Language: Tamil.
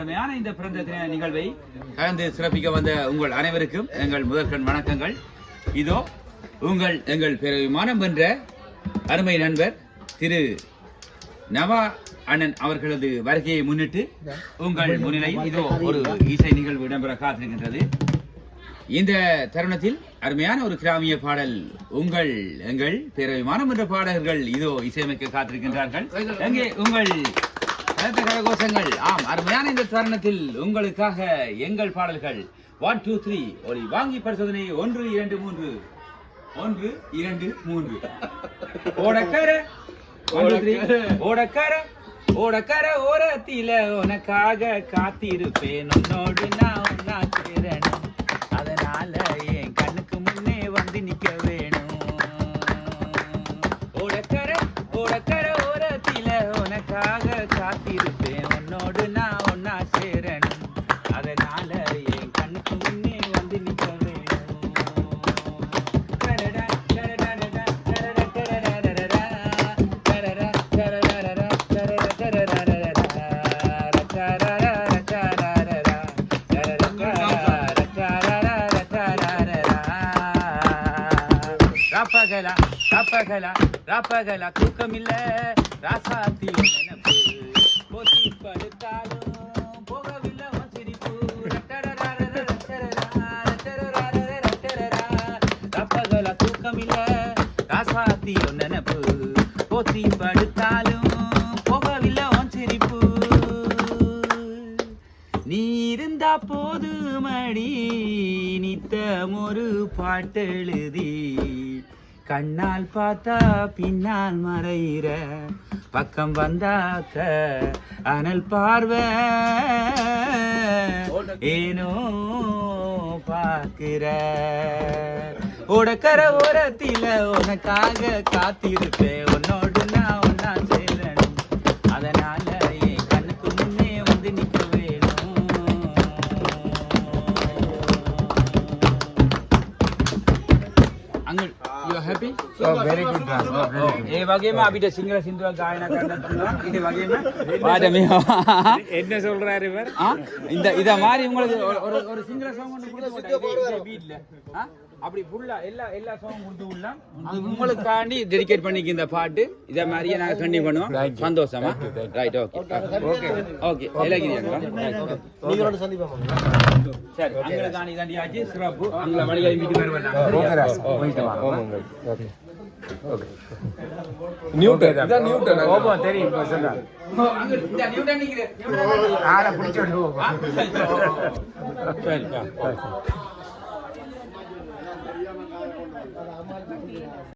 இந்த பிறந்த தின நிகழ்வை கலந்து சிறப்பிக்க வந்த உங்கள் அனைவருக்கும் எங்கள் முதற்கண் வணக்கங்கள். இதோ எங்கள் விமானம் வென்ற அருமை நண்பர் திரு நவா அண்ணன் அவர்களது வருகையை முன்னிட்டு உங்கள் முன்னிலையில் இதோ ஒரு இசை நிகழ்வு இடம்பெற காத்திருக்கின்றது. இந்த தருணத்தில் அருமையான ஒரு கிராமிய பாடல் எங்கள் விமானம் என்ற பாடகர்கள் இதோ இசையமைக்க காத்திருக்கின்றார்கள். எங்கே உங்கள் கரகோஷங்கள்? ஆம், அருமையான இந்த தருணத்தில் உங்களுக்காக எங்கள் பாடல்கள் 1 2 3 ஒளி வாங்கி பரிசோதனை 1 2 3 1 2 3 ஓடக்கர ஓடக்கர ஓடக்கர ஓரத்தில உனக்காக காத்திருப்பேன், உன்னோடு நான் ஒன்னா சேரணும், அதனால என் கண்ணுக்கு முன்னே வந்து நிக்க வேணும். ஓடக்கர ஓடக்கர ஓரத்தில உனக்காக காத்திருப்பேன், உன்னோடு நான் ஒன்னா சேரணும், அதனால என் கண்ணுக்கு முன்னே வந்து நிக்க வேணும். ராப்பகலா தூக்கமில்ல ராசாத்தி நினைப்பு, போத்தி படுத்தாலும் போகவில்லை சிரிப்பு. ராப்பகலா தூக்கமில்ல ராசாத்தி நினைப்பு, போத்தி படுத்தாலும் போகவில்லை சிரிப்பு. நீ இருந்தா போது மடி நித்தம் ஒரு பாட்டெழுதி, கண்ணால் பார்த்தா பின்னால் மறையிற, பக்கம் வந்தாக்க அனல் பார்வை ஏனோ பார்க்கிற. ஓடக்கர ஓரத்தில உனக்காக காத்திருப்பேன், உன்னோடு நான் ஒன்னா சேரணும், அதனால என் கண்ணுக்கு முன்னே வந்து நிக்க வேணும். Uncle, you are happy? Oh, very good, man. Oh, very good. ඒ වගේම අපිට සිංහල සින්දුවක් ගායනා කරන්න පුළුවන්. ඒ වගේම பாட என்ன சொல்றாரு இவர்? இத மாதிரி உங்களுக்கு ஒரு சிங்கிள் சாங் ஒன்னு கொடுத்து பீட்ல அப்படி ஃபுல்லா எல்லா சாங் கொடுத்து விடலாம். அது உங்களுக்காண்டி டெடிகேட் பண்ணிக்க இந்த பாட்டு. இத மாதிரியே நாங்க கண்டினியூ பண்ணுவோம். சந்தோஷமா? ரைட், ஓகே ஓகே ஏலகிரியா நீங்களோட சந்திப்போம். சரி, அங்களுக்காண்டி தாண்டியாச்சு சிறப்பு. அங்க மணியை வீட்டுக்கு வருவாங்க. போயிட்டு வா. Okay okay. நியூட்டன் இத நியூட்டன் ஓபோ தெரியும் இப்ப சொல்றா. அங்க இந்த நியூட்டன் நிக்கிற ஆள பிடிச்சு ஓபோ. சரி.